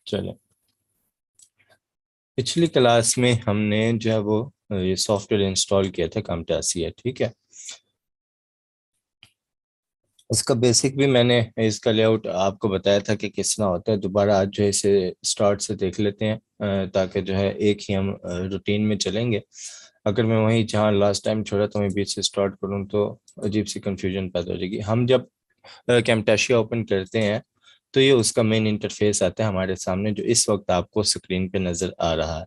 चले, पिछली क्लास में हमने जो है वो ये सॉफ्टवेयर इंस्टॉल किया था camtasia। ठीक है, इसका बेसिक भी मैंने इसका लेआउट आपको बताया था कि किस तरह होता है। दोबारा आज जो है इसे स्टार्ट से देख लेते हैं, ताकि जो है एक ही हम रूटीन में चलेंगे। अगर मैं वहीं जहाँ लास्ट टाइम छोड़ा तो मैं बीच से स्टार्ट करूँ तो अजीब सी कंफ्यूजन पैदा हो जाएगी। हम जब camtasia ओपन करते हैं तो ये उसका मेन इंटरफेस आता है हमारे सामने, जो इस वक्त आपको स्क्रीन पे नजर आ रहा है।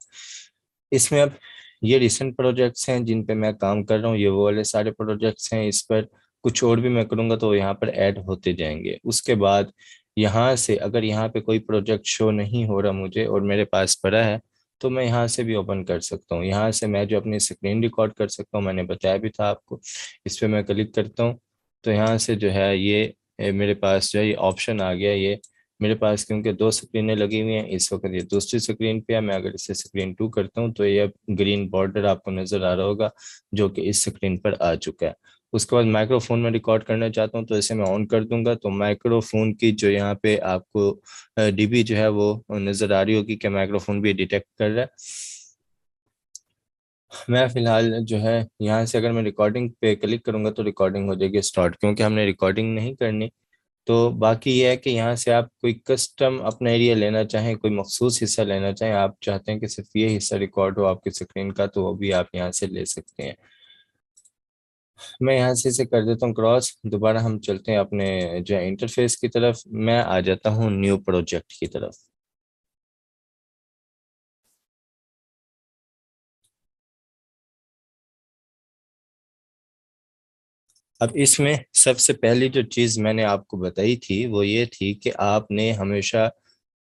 इसमें अब ये रिसेंट प्रोजेक्ट्स हैं जिन पे मैं काम कर रहा हूँ, ये वो वाले सारे प्रोजेक्ट्स हैं। इस पर कुछ और भी मैं करूँगा तो यहाँ पर ऐड होते जाएंगे। उसके बाद यहाँ से अगर यहाँ पे कोई प्रोजेक्ट शो नहीं हो रहा मुझे और मेरे पास पड़ा है तो मैं यहाँ से भी ओपन कर सकता हूँ। यहाँ से मैं जो अपनी स्क्रीन रिकॉर्ड कर सकता हूँ, मैंने बताया भी था आपको। इस पे मैं क्लिक करता हूँ तो यहाँ से जो है ये मेरे पास जो है ये ऑप्शन आ गया। ये मेरे पास क्योंकि दो स्क्रीनें लगी हुई हैं इस वक्त, ये दूसरी स्क्रीन पे है। मैं अगर इसे स्क्रीन 2 करता हूँ तो ये अब ग्रीन बॉर्डर आपको नजर आ रहा होगा जो कि इस स्क्रीन पर आ चुका है। उसके बाद माइक्रोफोन में रिकॉर्ड करना चाहता हूँ तो इसे मैं ऑन कर दूंगा तो माइक्रोफोन की जो यहाँ पे आपको डीबी जो है वो नजर आ रही होगी कि माइक्रोफोन भी डिटेक्ट कर रहा है। मैं फिलहाल जो है यहाँ से अगर मैं रिकॉर्डिंग पे क्लिक करूंगा तो रिकॉर्डिंग हो जाएगी स्टार्ट, क्योंकि हमने रिकॉर्डिंग नहीं करनी। तो बाकी ये है कि यहाँ से आप कोई कस्टम अपना एरिया लेना चाहें, कोई मखसूस हिस्सा लेना चाहें, आप चाहते हैं कि सिर्फ ये हिस्सा रिकॉर्ड हो आपकी स्क्रीन का, तो वो भी आप यहाँ से ले सकते हैं। मैं यहाँ से इसे कर देता हूँ क्रॉस। दोबारा हम चलते हैं अपने जो है इंटरफेस की तरफ। मैं आ जाता हूँ न्यू प्रोजेक्ट की तरफ। अब इसमें सबसे पहली जो चीज़ मैंने आपको बताई थी वो ये थी कि आपने हमेशा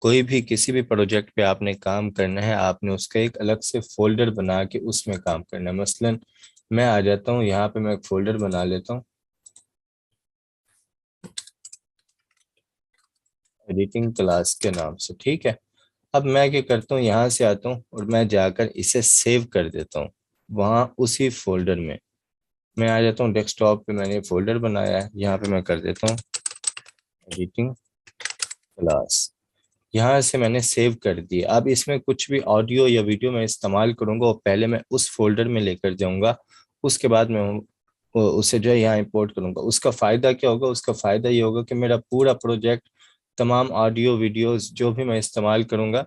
कोई भी किसी भी प्रोजेक्ट पे आपने काम करना है, आपने उसका एक अलग से फोल्डर बना के उसमें काम करना है। मसलन मैं आ जाता हूँ यहाँ पे, मैं एक फोल्डर बना लेता हूँ एडिटिंग क्लास के नाम से। ठीक है, अब मैं क्या करता हूँ, यहाँ से आता हूँ और मैं जाकर इसे सेव कर देता हूँ वहाँ उसी फोल्डर में। मैं आ जाता हूँ डेस्कटॉप पे, मैंने फोल्डर बनाया है, यहाँ पे मैं कर देता हूँ एडिटिंग क्लास। यहाँ से मैंने सेव कर दिया। अब इसमें कुछ भी ऑडियो या वीडियो मैं इस्तेमाल करूंगा वो पहले मैं उस फोल्डर में लेकर जाऊंगा, उसके बाद मैं उसे जो है यहाँ इंपोर्ट करूंगा। उसका फायदा क्या होगा? उसका फायदा ये होगा कि मेरा पूरा प्रोजेक्ट, तमाम ऑडियो वीडियोस जो भी मैं इस्तेमाल करूंगा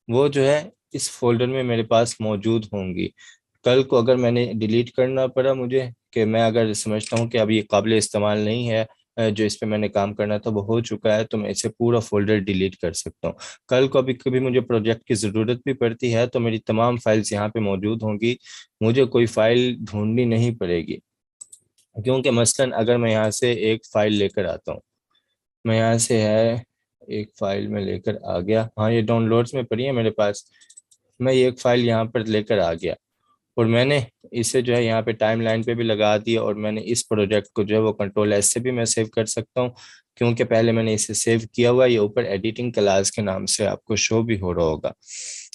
वो जो है इस फोल्डर में मेरे पास मौजूद होंगी। कल को अगर मैंने डिलीट करना पड़ा मुझे, कि मैं अगर समझता हूँ कि अब ये काबिल इस्तेमाल नहीं है, जो इस पे मैंने काम करना था वो हो चुका है, तो मैं इसे पूरा फोल्डर डिलीट कर सकता हूँ। कल को अभी कभी मुझे प्रोजेक्ट की ज़रूरत भी पड़ती है तो मेरी तमाम फाइल्स यहाँ पे मौजूद होंगी, मुझे कोई फाइल ढूंढनी नहीं पड़ेगी। क्योंकि मसलन अगर मैं यहाँ से एक फाइल लेकर आता हूँ, मैं यहाँ से है एक फाइल में लेकर आ गया, हाँ ये डाउनलोड्स में पड़ी है मेरे पास। मैं ये एक फाइल यहाँ पर लेकर आ गया और मैंने इसे जो है यहाँ पे टाइम लाइन पे भी लगा दिया, और मैंने इस प्रोजेक्ट को जो है वो कंट्रोल S से भी मैं सेव कर सकता हूँ, क्योंकि पहले मैंने इसे सेव किया हुआ है। ये ऊपर एडिटिंग क्लास के नाम से आपको शो भी हो रहा होगा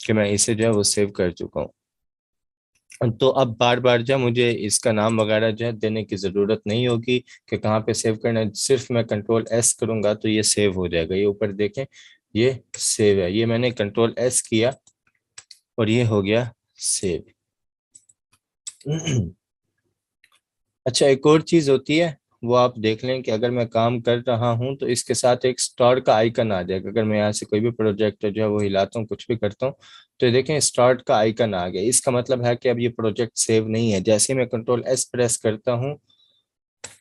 कि मैं इसे जो है वो सेव कर चुका हूँ। तो अब बार बार जो है मुझे इसका नाम वगैरह जो है देने की ज़रूरत नहीं होगी कि कहाँ पे सेव करना है। सिर्फ मैं कंट्रोल S करूँगा तो ये सेव हो जाएगा। ये ऊपर देखें, ये सेव है, ये मैंने कंट्रोल S किया और ये हो गया सेव। अच्छा, एक और चीज होती है वो आप देख लें कि अगर मैं काम कर रहा हूं तो इसके साथ एक स्टार का आइकन आ जाएगा। अगर मैं यहाँ से कोई भी प्रोजेक्ट जो है वो हिलाता हूँ, कुछ भी करता हूँ, तो ये देखें स्टार्ट का आइकन आ गया। इसका मतलब है कि अब ये प्रोजेक्ट सेव नहीं है। जैसे ही मैं कंट्रोल S प्रेस करता हूँ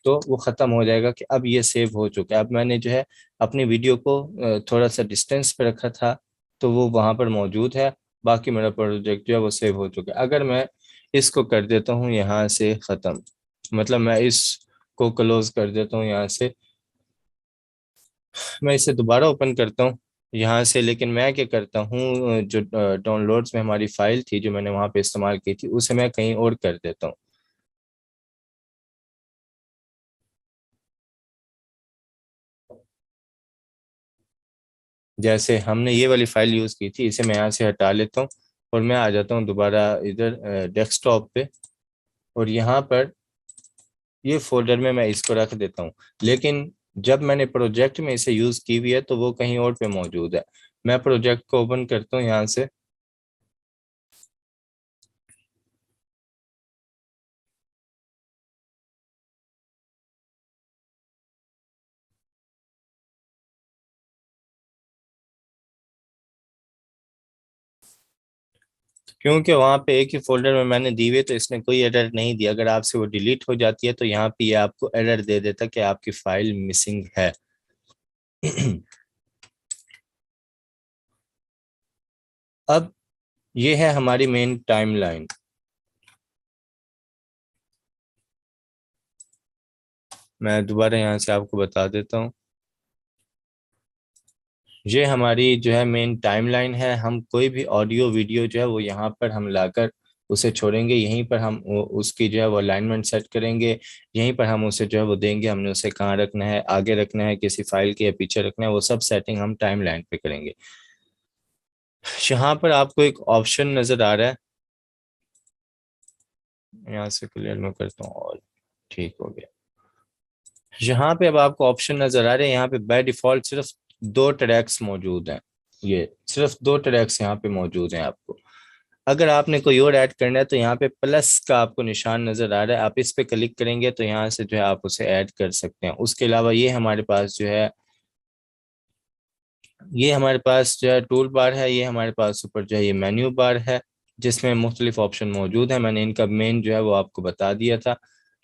तो वो खत्म हो जाएगा कि अब ये सेव हो चुका है। अब मैंने जो है अपनी वीडियो को थोड़ा सा डिस्टेंस पे रखा था तो वो वहां पर मौजूद है। बाकी मेरा प्रोजेक्ट जो है वो सेव हो चुका है। अगर मैं इसको कर देता हूँ यहाँ से खत्म, मतलब मैं इसको क्लोज कर देता हूँ यहाँ से, मैं इसे दोबारा ओपन करता हूँ यहाँ से, लेकिन मैं क्या करता हूँ, जो डाउनलोड्स में हमारी फाइल थी जो मैंने वहां पे इस्तेमाल की थी उसे मैं कहीं और कर देता हूँ। जैसे हमने ये वाली फाइल यूज की थी, इसे मैं यहाँ से हटा लेता हूँ और मैं आ जाता हूँ दोबारा इधर डेस्कटॉप पे, और यहाँ पर ये फोल्डर में मैं इसको रख देता हूँ। लेकिन जब मैंने प्रोजेक्ट में इसे यूज की हुई है तो वो कहीं और पे मौजूद है। मैं प्रोजेक्ट को ओपन करता हूँ यहाँ से। क्योंकि वहां पे एक ही फोल्डर में मैंने दी हुई, तो इसने कोई एरर नहीं दिया। अगर आपसे वो डिलीट हो जाती है तो यहाँ पे ये आपको एरर दे देता कि आपकी फाइल मिसिंग है। अब ये है हमारी मेन टाइमलाइन। मैं दोबारा यहाँ से आपको बता देता हूँ। ये हमारी जो है मेन टाइमलाइन है। हम कोई भी ऑडियो वीडियो जो है वो यहाँ पर हम लाकर उसे छोड़ेंगे। यहीं पर हम उसकी जो है वो अलाइनमेंट सेट करेंगे। यहीं पर हम उसे जो है वो देंगे, हमने उसे कहाँ रखना है, आगे रखना है किसी फाइल के या पीछे रखना है, वो सब सेटिंग हम टाइमलाइन पे करेंगे। यहाँ पर आपको एक ऑप्शन नजर आ रहा है, यहाँ से क्लियर मैं करता हूँ और ठीक हो गया। यहाँ पे अब आपको ऑप्शन नजर आ रहे हैं। यहाँ पे बाय डिफॉल्ट सिर्फ दो ट्रैक्स मौजूद हैं। ये सिर्फ दो ट्रैक्स यहाँ पे मौजूद हैं। आपको अगर आपने कोई और ऐड करना है तो यहाँ पे प्लस का आपको निशान नजर आ रहा है, आप इस पे क्लिक करेंगे तो यहाँ से जो है आप उसे ऐड कर सकते हैं। उसके अलावा ये हमारे पास जो है टूल बार है। ये हमारे पास ऊपर जो है ये मेन्यू बार है, जिसमें मुख्तलिफ ऑप्शन मौजूद है। मैंने इनका मेन जो है वो आपको बता दिया था।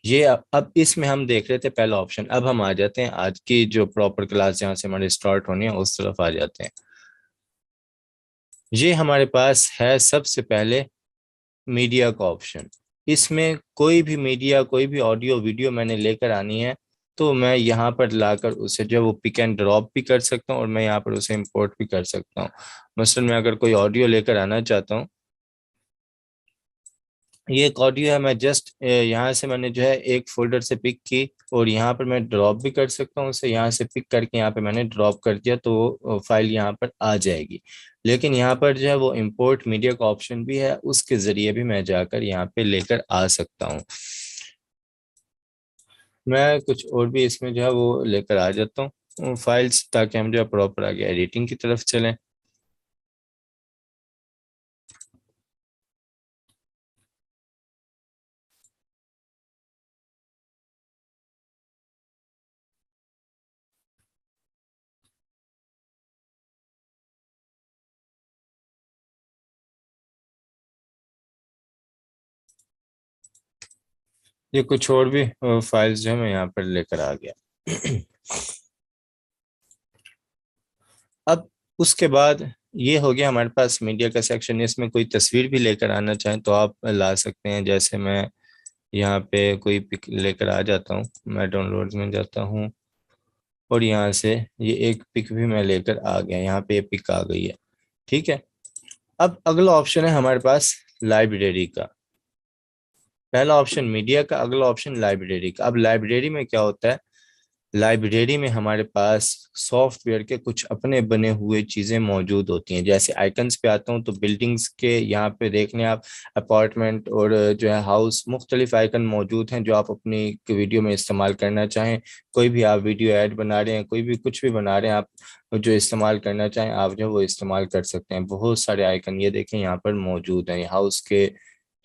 ये अब इसमें हम देख रहे थे पहला ऑप्शन। अब हम आ जाते हैं आज की जो प्रॉपर क्लास जहाँ से हमारे स्टार्ट होनी है उस तरफ आ जाते हैं। ये हमारे पास है सबसे पहले मीडिया का ऑप्शन। इसमें कोई भी मीडिया, कोई भी ऑडियो वीडियो मैंने लेकर आनी है तो मैं यहाँ पर लाकर उसे जो है वो पिक एंड ड्रॉप भी कर सकता हूँ और मैं यहाँ पर उसे इंपोर्ट भी कर सकता हूँ। मसलन मैं अगर कोई ऑडियो लेकर आना चाहता हूँ, ये एक ऑडियो है, मैं जस्ट यहाँ से मैंने जो है एक फोल्डर से पिक की और यहाँ पर मैं ड्रॉप भी कर सकता हूँ उसे। यहाँ से पिक करके यहाँ पे मैंने ड्रॉप कर दिया तो वो फाइल यहाँ पर आ जाएगी। लेकिन यहाँ पर जो है वो इंपोर्ट मीडिया का ऑप्शन भी है, उसके जरिए भी मैं जाकर यहाँ पे लेकर आ सकता हूँ। मैं कुछ और भी इसमें जो है वो लेकर आ जाता हूँ फाइल्स, ताकि हम जो है प्रॉपर आगे एडिटिंग की तरफ चलें। ये कुछ और भी फाइल्स जो है मैं यहाँ पर लेकर आ गया। अब उसके बाद ये हो गया हमारे पास मीडिया का सेक्शन। इसमें कोई तस्वीर भी लेकर आना चाहें तो आप ला सकते हैं। जैसे मैं यहाँ पे कोई पिक लेकर आ जाता हूँ, मैं डाउनलोड्स में जाता हूँ और यहाँ से ये एक पिक भी मैं लेकर आ गया। यहाँ पे ये पिक आ गई है। ठीक है। अब अगला ऑप्शन है हमारे पास लाइब्रेरी का। पहला ऑप्शन मीडिया का, अगला ऑप्शन लाइब्रेरी का। अब लाइब्रेरी में क्या होता है, लाइब्रेरी में हमारे पास सॉफ्टवेयर के कुछ अपने बने हुए चीजें मौजूद होती हैं। जैसे आइकन्स पे आता हूँ तो बिल्डिंग्स के यहाँ पे देख लें आप, अपार्टमेंट और जो है हाउस, मुख्तलिफ आइकन मौजूद हैं जो आप अपनी वीडियो में इस्तेमाल करना चाहें। कोई भी आप वीडियो ऐड बना रहे हैं, कोई भी कुछ भी बना रहे हैं आप, जो इस्तेमाल करना चाहें आप जो है वो इस्तेमाल कर सकते हैं। बहुत सारे आइकन ये देखें यहाँ पर मौजूद हैं, हाउस के,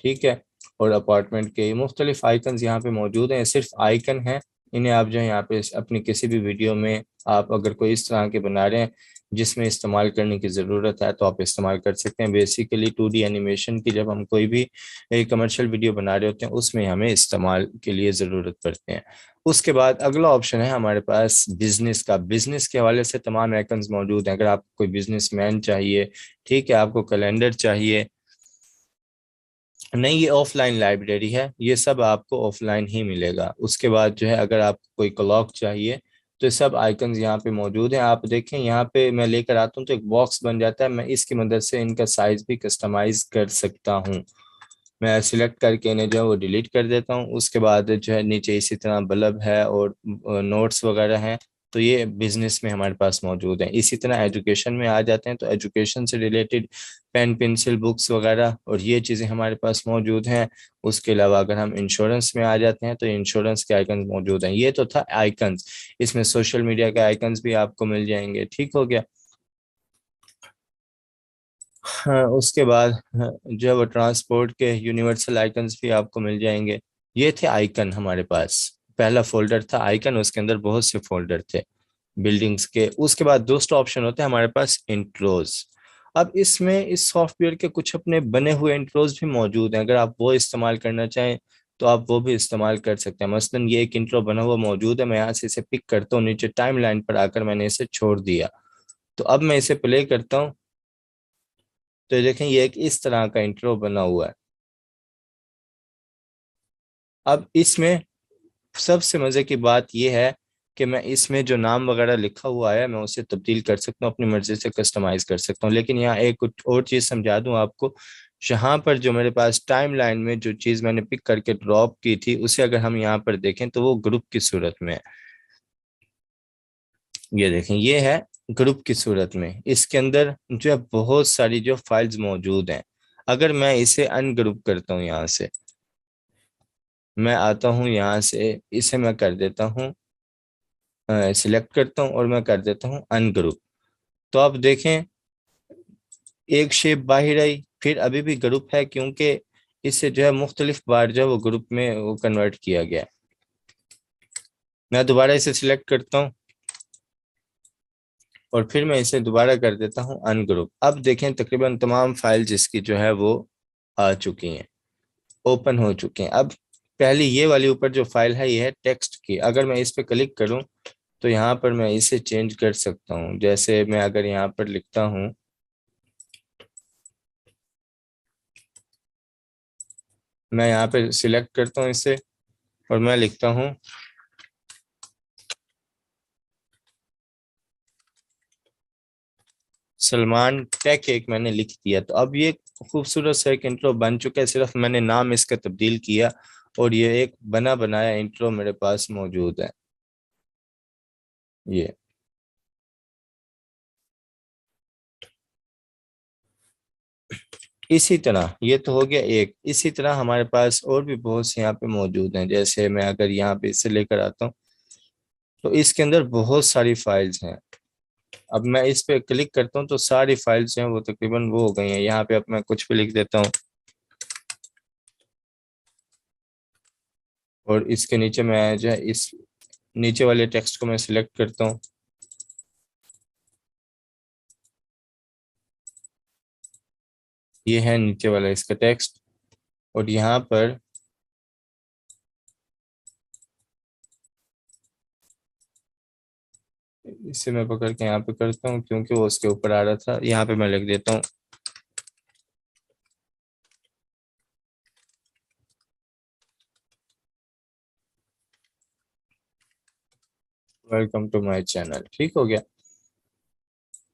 ठीक है, और अपार्टमेंट के मुख्तलिफ आइकन यहाँ पे मौजूद हैं। ये सिर्फ आइकन हैं, इन्हें आप जो है यहाँ पे अपनी किसी भी वीडियो में आप अगर कोई इस तरह के बना रहे हैं जिसमें इस्तेमाल करने की ज़रूरत है तो आप इस्तेमाल कर सकते हैं। बेसिकली 2D एनिमेशन की जब हम कोई भी कमर्शियल वीडियो बना रहे होते हैं उसमें हमें इस्तेमाल के लिए ज़रूरत पड़ते हैं। उसके बाद अगला ऑप्शन है हमारे पास बिजनेस का। बिजनेस के हवाले से तमाम आइकन्स मौजूद हैं। अगर आपको कोई बिजनेसमैन चाहिए, ठीक है, आपको कैलेंडर चाहिए, नहीं, ये ऑफलाइन लाइब्रेरी है, ये सब आपको ऑफलाइन ही मिलेगा। उसके बाद जो है अगर आपको कोई क्लॉक चाहिए तो ये सब आइकन्स यहाँ पे मौजूद हैं। आप देखें यहाँ पे मैं लेकर आता हूँ तो एक बॉक्स बन जाता है, मैं इसकी मदद से इनका साइज भी कस्टमाइज कर सकता हूँ। मैं सिलेक्ट करके इन्हें जो है वो डिलीट कर देता हूँ। उसके बाद जो है नीचे इसी तरह बल्ब है और नोट्स वगैरह हैं, तो ये बिजनेस में हमारे पास मौजूद है। इसी तरह एजुकेशन में आ जाते हैं तो एजुकेशन से रिलेटेड पेन पेंसिल बुक्स वगैरह और ये चीज़ें हमारे पास मौजूद हैं। उसके अलावा अगर हम इंश्योरेंस में आ जाते हैं तो इंश्योरेंस के आइकन्स मौजूद हैं। ये तो था आइकन्स। इसमें सोशल मीडिया के आइकन्स भी आपको मिल जाएंगे। ठीक हो गया। हाँ, उसके बाद जो है वो ट्रांसपोर्ट के यूनिवर्सल आइकन्स भी आपको मिल जाएंगे। ये थे आइकन हमारे पास। पहला फोल्डर था आइकन, उसके अंदर बहुत से फोल्डर थे बिल्डिंग्स के। उसके बाद दूसरा ऑप्शन होता है हमारे पास इंट्रोज। अब इसमें इस सॉफ्टवेयर के कुछ अपने बने हुए इंट्रोज भी मौजूद हैं, अगर आप वो इस्तेमाल करना चाहें तो आप वो भी इस्तेमाल कर सकते हैं। मसलन ये एक इंट्रो बना हुआ मौजूद है, मैं यहाँ से इसे पिक करता हूँ, नीचे टाइम लाइन पर आकर मैंने इसे छोड़ दिया। तो अब मैं इसे प्ले करता हूँ, तो ये देखें ये एक इस तरह का इंट्रो बना हुआ है। अब इसमें सबसे मजे की बात यह है कि मैं इसमें जो नाम वगैरह लिखा हुआ है मैं उसे तब्दील कर सकता हूँ, अपनी मर्जी से कस्टमाइज कर सकता हूँ। लेकिन यहाँ एक कुछ और चीज़ समझा दूँ आपको। यहाँ पर जो मेरे पास टाइम लाइन में जो चीज़ मैंने पिक करके ड्रॉप की थी, उसे अगर हम यहाँ पर देखें तो वो ग्रुप की सूरत में है। ये देखें ये है ग्रुप की सूरत में। इसके अंदर जो है बहुत सारी जो फाइल्स मौजूद हैं। अगर मैं इसे अनग्रुप करता हूँ, यहाँ से मैं आता हूँ, यहाँ से इसे मैं कर देता हूँ, सिलेक्ट करता हूँ और मैं कर देता हूँ अनग्रुप। तो आप देखें एक शेप बाहर आई, फिर अभी भी ग्रुप है क्योंकि इससे जो है मुख्तलिफ बार जो है वो ग्रुप में वो कन्वर्ट किया गया है। मैं दोबारा इसे सिलेक्ट करता हूँ और फिर मैं इसे दोबारा कर देता हूँ अनग्रुप। अब देखें तकरीबन तमाम फाइल जिसकी जो है वो आ चुकी हैं, ओपन हो चुके हैं। अब पहली ये वाली ऊपर जो फाइल है ये है टेक्स्ट की। अगर मैं इस पर क्लिक करूं तो यहाँ पर मैं इसे चेंज कर सकता हूँ। जैसे मैं अगर यहाँ पर लिखता हूँ, मैं यहाँ पे सिलेक्ट करता हूँ इसे और मैं लिखता हूँ सलमान टेक, एक मैंने लिख दिया। तो अब ये खूबसूरत सा एक इंट्रो बन चुका है, सिर्फ मैंने नाम इसका तब्दील किया और ये एक बना बनाया इंट्रो मेरे पास मौजूद है। ये इसी तरह ये तो हो गया एक। इसी तरह हमारे पास और भी बहुत से यहाँ पे मौजूद हैं। जैसे मैं अगर यहाँ पे इसे लेकर आता हूँ तो इसके अंदर बहुत सारी फाइल्स हैं। अब मैं इस पे क्लिक करता हूँ तो सारी फाइल्स हैं वो तकरीबन वो हो गई हैं। यहाँ पे अब मैं कुछ भी लिख देता हूँ और इसके नीचे मैं जो है इस नीचे वाले टेक्स्ट को मैं सिलेक्ट करता हूँ। ये है नीचे वाला इसका टेक्स्ट। और यहाँ पर इसे मैं पकड़ के यहाँ पे करता हूँ क्योंकि वो उसके ऊपर आ रहा था। यहाँ पे मैं लिख देता हूँ वेलकम टू माय चैनल। ठीक हो गया।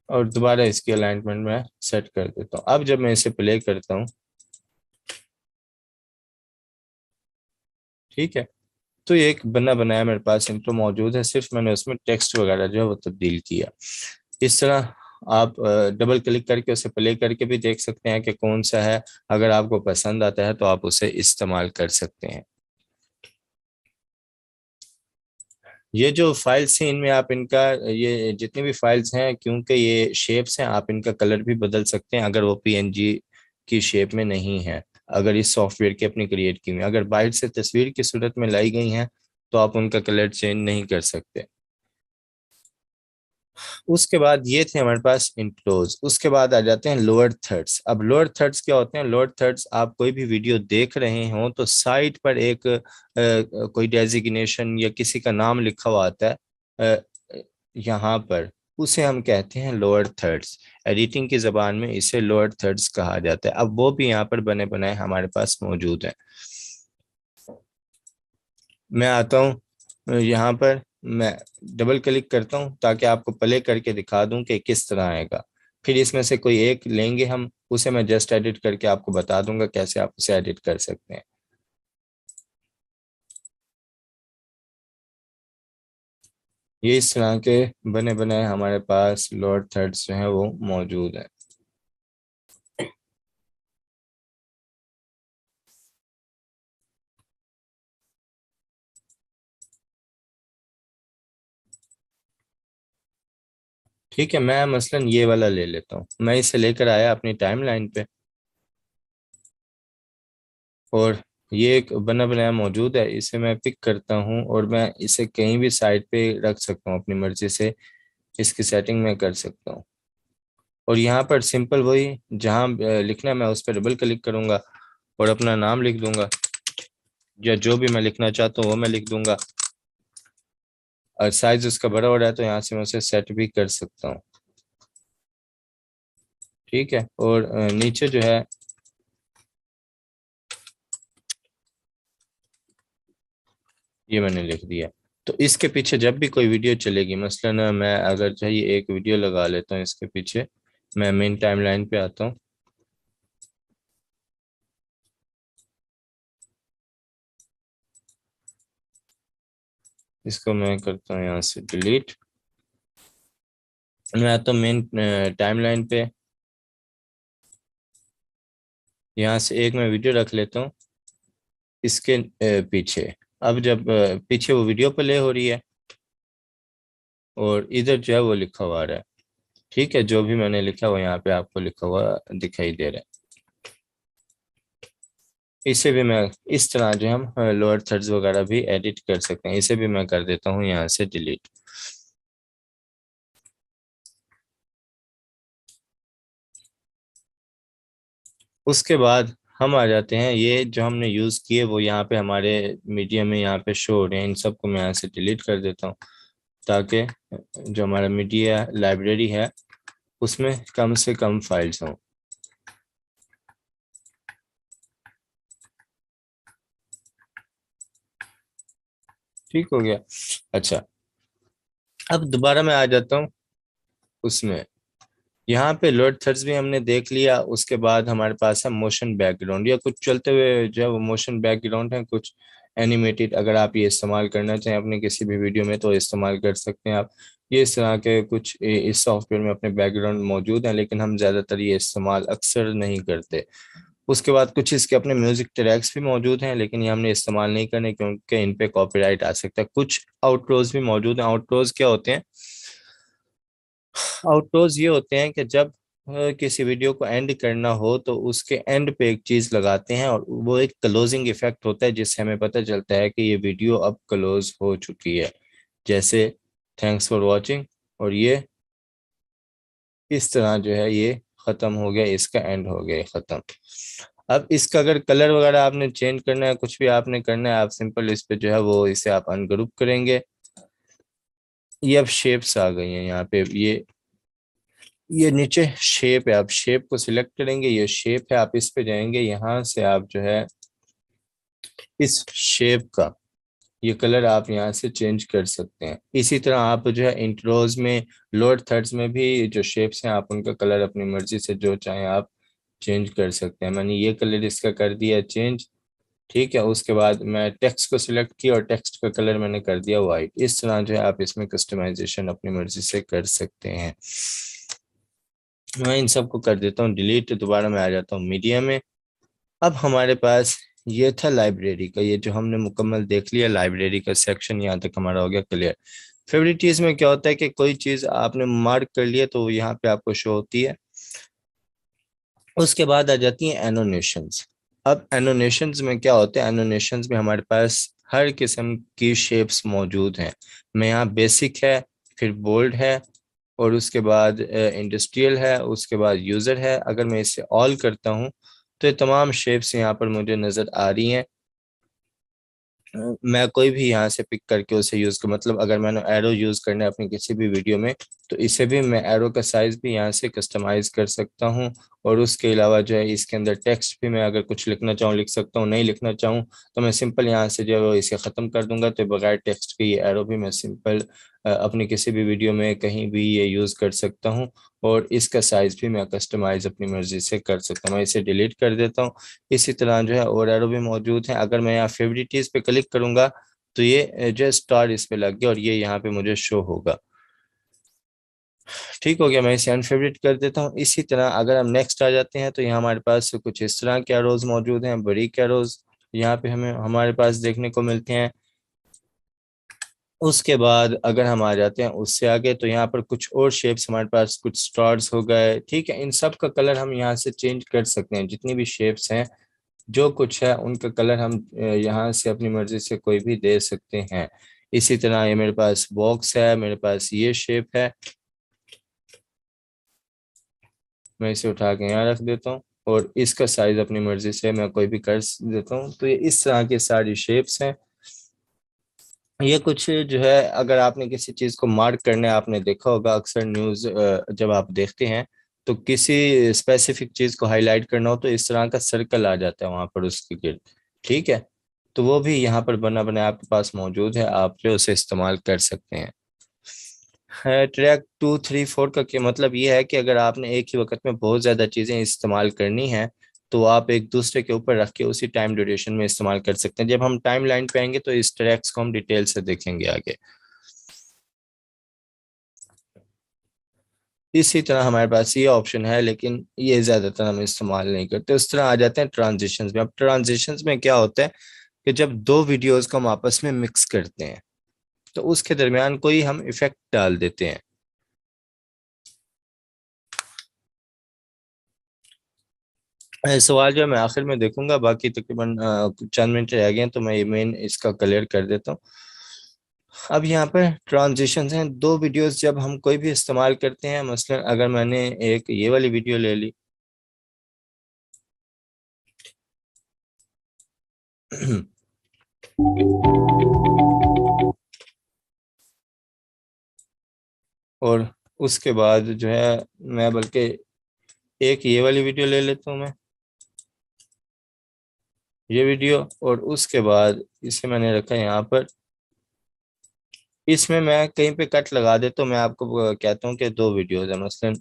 और दोबारा इसकी अलाइनमेंट में सेट कर देता हूँ। अब जब मैं इसे प्ले करता हूँ, ठीक है, तो ये एक बना बनाया मेरे पास इंट्रो मौजूद है, सिर्फ मैंने उसमें टेक्स्ट वगैरह जो है वो तब्दील किया। इस तरह आप डबल क्लिक करके उसे प्ले करके भी देख सकते हैं कि कौन सा है। अगर आपको पसंद आता है तो आप उसे इस्तेमाल कर सकते हैं। ये जो फाइल्स हैं इनमें आप इनका ये जितनी भी फाइल्स हैं, क्योंकि ये शेप्स हैं, आप इनका कलर भी बदल सकते हैं अगर वो पीएनजी की शेप में नहीं है। अगर इस सॉफ्टवेयर की अपनी क्रिएट की हुई, अगर बाहर से तस्वीर की सूरत में लाई गई हैं तो आप उनका कलर चेंज नहीं कर सकते। उसके बाद ये थे हमारे पास इंट्रोज। उसके बाद आ जाते हैं लोअर थर्ड्स। अब लोअर थर्ड्स क्या होते हैं? लोअर थर्ड्स, आप कोई भी वीडियो देख रहे हो तो साइड पर एक कोई डेजिग्नेशन या किसी का नाम लिखा हुआ आता है यहाँ पर, उसे हम कहते हैं लोअर थर्ड्स। एडिटिंग की जबान में इसे लोअर थर्ड्स कहा जाता है। अब वो भी यहाँ पर बने बनाए हमारे पास मौजूद है। मैं आता हूँ यहाँ पर, मैं डबल क्लिक करता हूँ ताकि आपको प्ले करके दिखा दूं कि किस तरह आएगा। फिर इसमें से कोई एक लेंगे हम, उसे मैं जस्ट एडिट करके आपको बता दूंगा कैसे आप उसे एडिट कर सकते हैं। ये इस तरह के बने बनाए हमारे पास लोअर थर्ड्स जो हैं वो मौजूद हैं। ठीक है, मैं मसलन ये वाला ले लेता हूँ, मैं इसे लेकर आया अपनी टाइमलाइन पे, और ये एक बना बनाया मौजूद है, इसे मैं पिक करता हूँ और मैं इसे कहीं भी साइड पे रख सकता हूँ अपनी मर्जी से, इसकी सेटिंग में कर सकता हूँ। और यहाँ पर सिंपल वही जहाँ लिखना है मैं उस पर डबल क्लिक करूंगा और अपना नाम लिख दूंगा, या जो भी मैं लिखना चाहता हूँ वो मैं लिख दूंगा। और साइज उसका बड़ा हो रहा है तो यहाँ से मैं उसे सेट भी कर सकता हूँ। ठीक है, और नीचे जो है ये मैंने लिख दिया। तो इसके पीछे जब भी कोई वीडियो चलेगी, मसलन मैं अगर चाहिए एक वीडियो लगा लेता हूँ इसके पीछे, मैं मेन टाइमलाइन पे आता हूँ, इसको मैं करता हूँ यहाँ से डिलीट, मैं आता हूँ मेन टाइमलाइन पे, यहाँ से एक मैं वीडियो रख लेता हूँ इसके पीछे। अब जब पीछे वो वीडियो प्ले हो रही है और इधर जो है वो लिखा हुआ आ रहा है। ठीक है, जो भी मैंने लिखा हुआ यहाँ पे आपको लिखा हुआ दिखाई दे रहा है। इसे भी मैं इस तरह जो हम लोअर थर्ड्स वगैरह भी एडिट कर सकते हैं, इसे भी मैं कर देता हूँ यहाँ से डिलीट। उसके बाद हम आ जाते हैं, ये जो हमने यूज़ किए वो यहाँ पे हमारे मीडिया में यहाँ पे शो हो रहे हैं, इन सबको मैं यहाँ से डिलीट कर देता हूँ, ताकि जो हमारा मीडिया लाइब्रेरी है उसमें कम से कम फाइल्स हों। ठीक हो गया। अच्छा, अब दोबारा मैं आ जाता हूँ उसमें, यहाँ पे लोड थर्ड्स भी हमने देख लिया। उसके बाद हमारे पास है मोशन बैकग्राउंड, या कुछ चलते हुए जो है वो मोशन बैकग्राउंड है, कुछ एनिमेटेड। अगर आप ये इस्तेमाल करना चाहें अपने किसी भी वीडियो में तो इस्तेमाल कर सकते हैं आप। ये इस तरह के कुछ इस सॉफ्टवेयर में अपने बैकग्राउंड मौजूद हैं, लेकिन हम ज़्यादातर ये इस्तेमाल अक्सर नहीं करते। उसके बाद कुछ इसके अपने म्यूजिक ट्रैक्स भी मौजूद हैं, लेकिन ये हमने इस्तेमाल नहीं करने क्योंकि इन पे कॉपीराइट आ सकता है। कुछ आउटरोज भी मौजूद हैं। आउटरोज क्या होते हैं? आउटरोज ये होते हैं कि जब किसी वीडियो को एंड करना हो तो उसके एंड पे एक चीज लगाते हैं, और वो एक क्लोजिंग इफेक्ट होता है जिससे हमें पता चलता है कि ये वीडियो अब क्लोज हो चुकी है। जैसे थैंक्स फॉर वॉचिंग, और ये इस तरह जो है ये खत्म हो गया, इसका एंड हो गया, खत्म। अब इसका अगर कलर वगैरह आपने चेंज करना है, कुछ भी आपने करना है, आप सिंपल इस पे जो है वो इसे आप अनग्रुप करेंगे। ये अब शेप्स आ गई हैं यहाँ पे, ये नीचे शेप है, आप शेप को सिलेक्ट करेंगे, ये शेप है, आप इस पे जाएंगे, यहाँ से आप जो है इस शेप का ये कलर आप यहाँ से चेंज कर सकते हैं। इसी तरह आप जो है इंट्रोज में, लोअर थर्ड्स में भी जो शेप्स हैं आप उनका कलर अपनी मर्जी से जो चाहें आप चेंज कर सकते हैं। मैंने ये कलर इसका कर दिया चेंज। ठीक है, उसके बाद मैं टेक्स्ट को सिलेक्ट किया और टेक्स्ट का कलर मैंने कर दिया वाइट। इस तरह जो है आप इसमें कस्टमाइजेशन अपनी मर्जी से कर सकते हैं। मैं इन सबको कर देता हूँ डिलीट, दोबारा मैं आ जाता हूँ मीडिया में। अब हमारे पास ये था लाइब्रेरी का, ये जो हमने मुकम्मल देख लिया लाइब्रेरी का सेक्शन, यहाँ तक हमारा हो गया क्लियर। फेवरेटिज में क्या होता है कि कोई चीज़ आपने मार्क कर लिया तो वो यहाँ पे आपको शो होती है। उसके बाद आ जाती हैं एनोनेशंस। अब एनोनेशंस में क्या होता है? एनोनेशंस में हमारे पास हर किस्म की शेप्स मौजूद हैं। मैं यहाँ बेसिक है, फिर बोल्ड है, और उसके बाद इंडस्ट्रियल है, उसके बाद यूज़र है। अगर मैं इसे ऑल करता हूँ तो ये तमाम शेप्स यहाँ पर मुझे नज़र आ रही हैं। मैं कोई भी यहाँ से पिक करके उसे यूज़ कर, मतलब अगर मैंने एरो यूज़ करना है अपनी किसी भी वीडियो में तो इसे भी मैं एरो का साइज़ भी यहाँ से कस्टमाइज़ कर सकता हूँ। और उसके अलावा जो है इसके अंदर टेक्स्ट भी मैं अगर कुछ लिखना चाहूँ लिख सकता हूँ, नहीं लिखना चाहूँ तो मैं सिंपल यहाँ से जो है वो इसे ख़त्म कर दूंगा, तो बगैर टेक्स्ट के ये एरो भी मैं सिंपल अपनी किसी भी वीडियो में कहीं भी ये यूज़ कर सकता हूँ। और इसका साइज़ भी मैं कस्टमाइज़ अपनी मर्ज़ी से कर सकता हूँ। मैं इसे डिलीट कर देता हूँ। इसी तरह जो है और एरो भी मौजूद है। अगर मैं यहाँ फेवरेटिस पे क्लिक करूंगा तो ये जो है स्टार इस पे लग गया और ये यहाँ पे मुझे शो होगा। ठीक हो गया, मैं इसे अनफेवरेट कर देता हूँ। इसी तरह अगर हम नेक्स्ट आ जाते हैं तो यहाँ हमारे पास कुछ इस तरह के एरोज मौजूद हैं, बड़ी एरोज यहाँ पे हमें हमारे पास देखने को मिलते हैं। उसके बाद अगर हम आ जाते हैं उससे आगे, तो यहाँ पर कुछ और शेप्स हमारे पास, कुछ स्टार्स हो गए, ठीक है। इन सब का कलर हम यहाँ से चेंज कर सकते हैं। जितनी भी शेप्स हैं, जो कुछ है, उनका कलर हम यहाँ से अपनी मर्जी से कोई भी दे सकते हैं। इसी तरह ये मेरे पास बॉक्स है, मेरे पास ये शेप है, मैं इसे उठा के यहाँ रख देता हूँ और इसका साइज अपनी मर्जी से मैं कोई भी कर देता हूँ। तो ये इस तरह की सारी शेप्स हैं। ये कुछ जो है, अगर आपने किसी चीज को मार्क करने, आपने देखा होगा अक्सर न्यूज जब आप देखते हैं, तो किसी स्पेसिफिक चीज को हाईलाइट करना हो तो इस तरह का सर्कल आ जाता है वहां पर उसके गिर्द, ठीक है। तो वो भी यहाँ पर बना बनाया आपके पास मौजूद है, आप जो उसे इस्तेमाल कर सकते हैं। ट्रैक 2, 3, 4 का क्या मतलब ये है कि अगर आपने एक ही वक्त में बहुत ज़्यादा चीज़ें इस्तेमाल करनी है, तो आप एक दूसरे के ऊपर रख के उसी टाइम ड्यूरेशन में इस्तेमाल कर सकते हैं। जब हम टाइम लाइन पे आएंगे तो इस ट्रैक्स को हम डिटेल से देखेंगे आगे। इसी तरह हमारे पास ये ऑप्शन है, लेकिन ये ज़्यादातर हम इस्तेमाल नहीं करते। उस तरह आ जाते हैं ट्रांजिशंस में। अब ट्रांजिशंस में क्या होता है कि जब दो वीडियोस को हम आपस में मिक्स करते हैं, तो उसके दरमियान कोई हम इफेक्ट डाल देते हैं। सवाल जो है मैं आखिर में देखूंगा, बाकी तकरीबन चंद मिनट रह गए हैं, तो मैं ये मेन इसका क्लियर कर देता हूँ। अब यहाँ पर ट्रांजिशंस हैं। दो वीडियोस जब हम कोई भी इस्तेमाल करते हैं, मसलन अगर मैंने एक ये वाली वीडियो ले ली और उसके बाद जो है मैं बल्कि एक ये वाली वीडियो ले लेता हूँ मैं, ये वीडियो, और उसके बाद इसे मैंने रखा है यहाँ पर। इसमें मैं कहीं पे कट लगा देता हूँ, मैं आपको कहता हूँ कि दो वीडियोस है, मसलन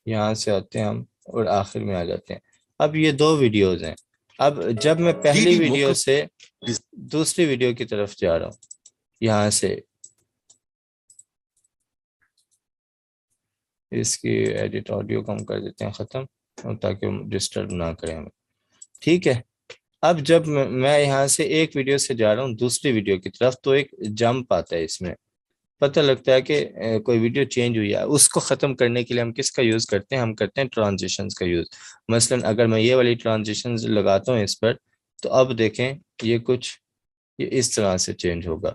यहाँ से आते हैं हम और आखिर में आ जाते हैं। अब ये दो वीडियोस हैं। अब जब मैं पहली वीडियो से दूसरी वीडियो की तरफ जा रहा हूँ, यहाँ से इसकी एडिट ऑडियो कम कर देते हैं ख़त्म, और ताकि डिस्टर्ब ना करें हमें, ठीक है। अब जब मैं यहाँ से एक वीडियो से जा रहा हूँ दूसरी वीडियो की तरफ, तो एक जंप आता है इसमें, पता लगता है कि कोई वीडियो चेंज हुई है। उसको ख़त्म करने के लिए हम किसका यूज़ करते हैं? हम करते हैं ट्रांजिशंस का यूज़। मसलन अगर मैं ये वाली ट्रांजिशंस लगाता हूँ इस पर, तो अब देखें ये कुछ ये इस तरह से चेंज होगा।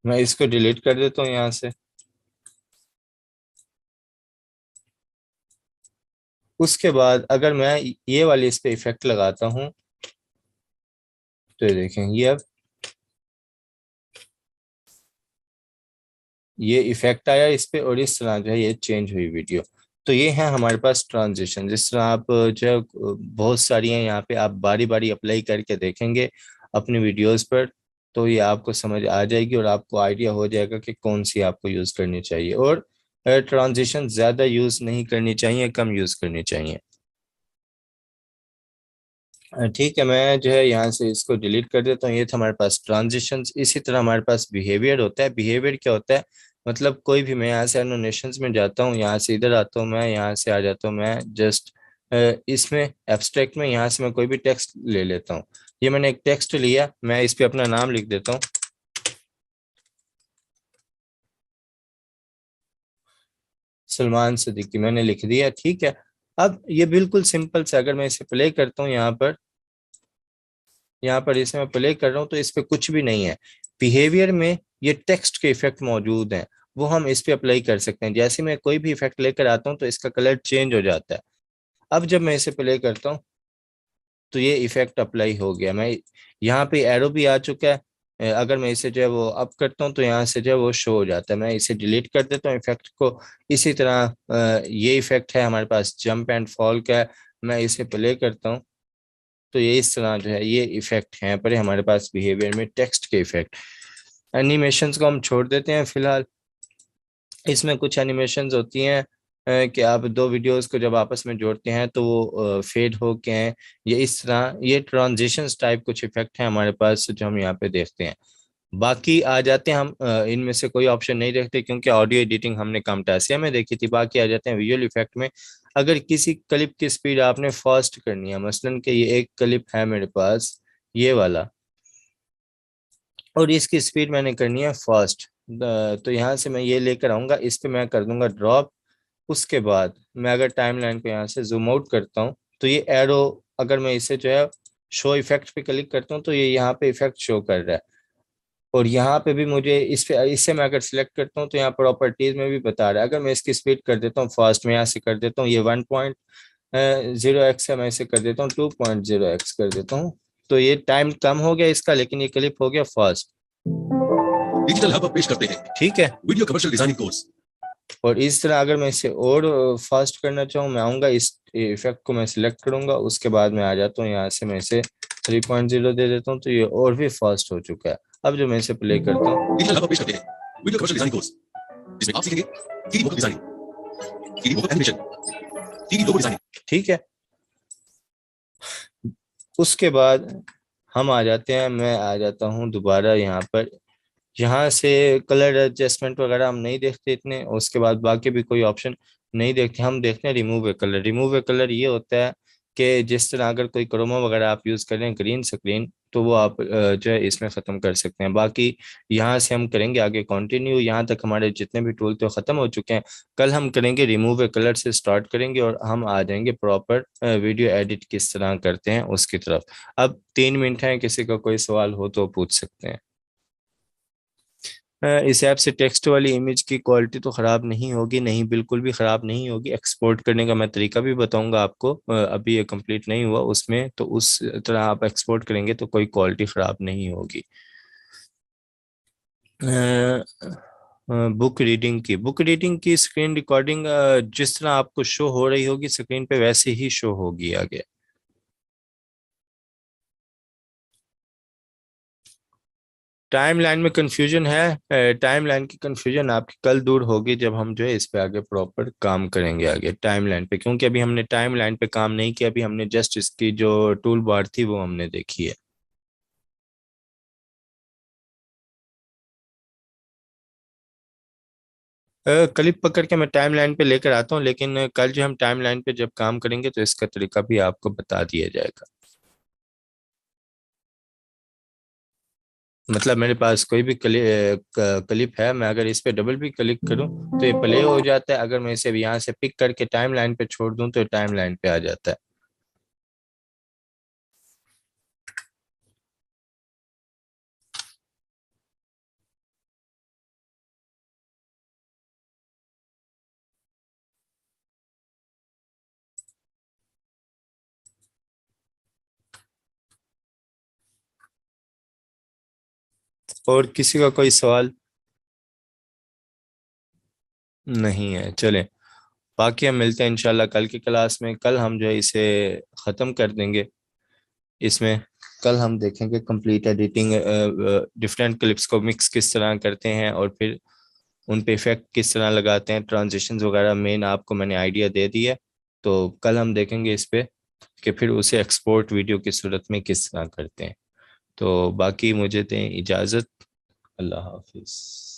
मैं इसको डिलीट कर देता हूँ यहाँ से। उसके बाद अगर मैं ये वाली इस पे इफेक्ट लगाता हूँ, तो ये देखें, ये अब ये इफेक्ट आया इस पे, और इस तरह जो है ये चेंज हुई वीडियो। तो ये है हमारे पास ट्रांजिशन। जिस तरह आप जो है बहुत सारी हैं, यहाँ पे आप बारी बारी अप्लाई करके देखेंगे अपनी वीडियोस पर, तो ये आपको समझ आ जाएगी और आपको आइडिया हो जाएगा कि कौन सी आपको यूज़ करनी चाहिए। और ट्रांजिशन ज़्यादा यूज़ नहीं करनी चाहिए, कम यूज़ करनी चाहिए। ठीक है, मैं जो है यहाँ से इसको डिलीट कर देता हूँ। ये था हमारे पास ट्रांजिशंस। इसी तरह हमारे पास बिहेवियर होता है। बिहेवियर क्या होता है? मतलब कोई भी, मैं यहाँ से एनोटेशंस में जाता हूँ, यहाँ से इधर आता हूँ, मैं यहाँ से आ जाता हूँ, मैं जस्ट इसमें एब्स्ट्रैक्ट में यहाँ से मैं कोई भी टेक्स्ट ले लेता हूँ। ये मैंने एक टेक्स्ट लिया, मैं इस पे अपना नाम लिख देता हूँ, सलमान सिद्दीकी मैंने लिख दिया, ठीक है। अब ये बिल्कुल सिंपल से, अगर मैं इसे प्ले करता हूँ यहाँ पर, यहाँ पर इसे मैं प्ले कर रहा हूँ, तो इस पे कुछ भी नहीं है। बिहेवियर में ये टेक्स्ट के इफेक्ट मौजूद हैं, वो हम इस पे अप्लाई कर सकते हैं। जैसे मैं कोई भी इफेक्ट लेकर आता हूँ तो इसका कलर चेंज हो जाता है। अब जब मैं इसे प्ले करता हूँ, तो ये इफेक्ट अप्लाई हो गया। मैं यहाँ पे एरो भी आ चुका है। अगर मैं इसे जो है वो अप करता हूँ, तो यहाँ से जो है वो शो हो जाता है। मैं इसे डिलीट कर देता हूँ इफेक्ट को। इसी तरह ये इफेक्ट है हमारे पास जंप एंड फॉल का, मैं इसे प्ले करता हूँ, तो ये इस तरह जो है ये इफेक्ट हैं पर हमारे पास बिहेवियर में टेक्स्ट के इफेक्ट। एनिमेशंस को हम छोड़ देते हैं फिलहाल। इसमें कुछ एनिमेशंस होती हैं कि आप दो वीडियोस को जब आपस में जोड़ते हैं तो वो फेड हो के हैं, ये इस तरह, ये ट्रांजिशंस टाइप कुछ इफेक्ट हैं हमारे पास जो हम यहाँ पे देखते हैं। बाकी आ जाते हैं हम इनमें से कोई ऑप्शन नहीं रखते क्योंकि ऑडियो एडिटिंग हमने Camtasia में देखी थी। बाकी आ जाते हैं विजुअल इफेक्ट में। अगर किसी क्लिप की स्पीड आपने फास्ट करनी है, मसलन कि ये एक क्लिप है मेरे पास, ये वाला, और इसकी स्पीड मैंने करनी है फास्ट, तो यहाँ से मैं ये लेकर आऊंगा, इस पे मैं कर दूंगा ड्रॉप। उसके बाद मैं अगर टाइमलाइन पे यहाँ से जूम आउट करता हूँ तो ये एरो, अगर मैं इसे जो है शो इफेक्ट पे क्लिक करता हूँ तो ये यहाँ पे इफेक्ट शो कर रहा है। और यहाँ पे भी मुझे इस पे, इससे मैं अगर सिलेक्ट करता हूँ तो यहाँ प्रॉपर्टीज में भी बता रहा है। अगर मैं इसकी स्पीड कर देता हूँ फास्ट में, यहाँ से कर देता हूँ ये 1.0x है, मैं इसे कर देता हूँ 2.0x कर देता हूँ, तो ये टाइम कम हो गया इसका, लेकिन ये क्लिप हो गया फास्ट। डिजिटल हब पेश करते हैं, ठीक है, वीडियो कमर्शियल डिजाइनिंग कोर्स। और इस तरह अगर मैं इसे और फास्ट करना चाहूँ, मैं आऊँगा, इस इफेक्ट को मैं सिलेक्ट करूंगा, उसके बाद मैं आ जाता हूँ यहाँ से, मैं इसे 3.0 दे देता हूँ, तो ये और भी फास्ट हो चुका है। अब जो मैं इसे प्ले करता हूँ, डिजिटल हब पेश करते हैं, वीडियो कमर्शियल डिजाइनिंग कोर्स, जिसमें आप सीखेंगे 3D vocal designing, 3D vocal animation, 3D logo designing. ठीक है। उसके बाद हम आ जाते हैं, मैं आ जाता हूँ दोबारा यहाँ पर, यहाँ से कलर एडजस्टमेंट वगैरह हम नहीं देखते इतने, और उसके बाद बाकी भी कोई ऑप्शन नहीं देखते, हम देखते हैं रिमूव ए कलर। रिमूव ए कलर ये होता है कि जिस तरह अगर कोई क्रोमा वगैरह आप यूज़ कर रहे हैं ग्रीन स्क्रीन, तो वो आप जो है इसमें ख़त्म कर सकते हैं। बाकी यहाँ से हम करेंगे आगे कंटिन्यू, यहाँ तक हमारे जितने भी टूल थे वो ख़त्म हो चुके हैं। कल हम करेंगे रिमूव ए कलर से स्टार्ट करेंगे, और हम आ जाएंगे प्रॉपर वीडियो एडिट किस तरह करते हैं उसकी तरफ। अब 3 मिनट हैं, किसी का कोई सवाल हो तो पूछ सकते हैं। इस ऐप से टेक्स्ट वाली इमेज की क्वालिटी तो ख़राब नहीं होगी, नहीं बिल्कुल भी ख़राब नहीं होगी। एक्सपोर्ट करने का मैं तरीका भी बताऊंगा आपको, अभी ये कंप्लीट नहीं हुआ उसमें, तो उस तरह आप एक्सपोर्ट करेंगे तो कोई क्वालिटी ख़राब नहीं होगी। बुक रीडिंग की स्क्रीन रिकॉर्डिंग जिस तरह आपको शो हो रही होगी स्क्रीन पे, वैसे ही शो होगी आगे। टाइमलाइन में कंफ्यूजन है, टाइमलाइन की कंफ्यूजन आपकी कल दूर होगी जब हम जो है इस पे आगे प्रॉपर काम करेंगे आगे टाइमलाइन पे, क्योंकि अभी हमने टाइमलाइन पे काम नहीं किया, अभी हमने जस्ट इसकी जो टूल बार थी वो हमने देखी है। क्लिप पकड़ के मैं टाइमलाइन पे लेकर आता हूँ, लेकिन कल जो हम टाइमलाइन पे जब काम करेंगे तो इसका तरीका भी आपको बता दिया जाएगा। मतलब मेरे पास कोई भी क्लिप है, मैं अगर इस पे डबल भी क्लिक करूं तो ये प्ले हो जाता है, अगर मैं इसे यहाँ से पिक करके टाइम लाइन पे छोड़ दूं तो टाइम लाइन पे आ जाता है। और किसी का कोई सवाल नहीं है? चलें, बाकी हम मिलते हैं इंशाल्लाह कल की क्लास में। कल हम जो है इसे ख़त्म कर देंगे। इसमें कल हम देखेंगे कंप्लीट एडिटिंग, डिफरेंट क्लिप्स को मिक्स किस तरह करते हैं, और फिर उन पे इफेक्ट किस तरह लगाते हैं, ट्रांजिशंस वगैरह मेन आपको मैंने आइडिया दे दिया। तो कल हम देखेंगे इस पे कि फिर उसे एक्सपोर्ट वीडियो की सूरत में किस तरह करते हैं। तो बाकी मुझे दें इजाज़त। अल्लाह हाफिज़।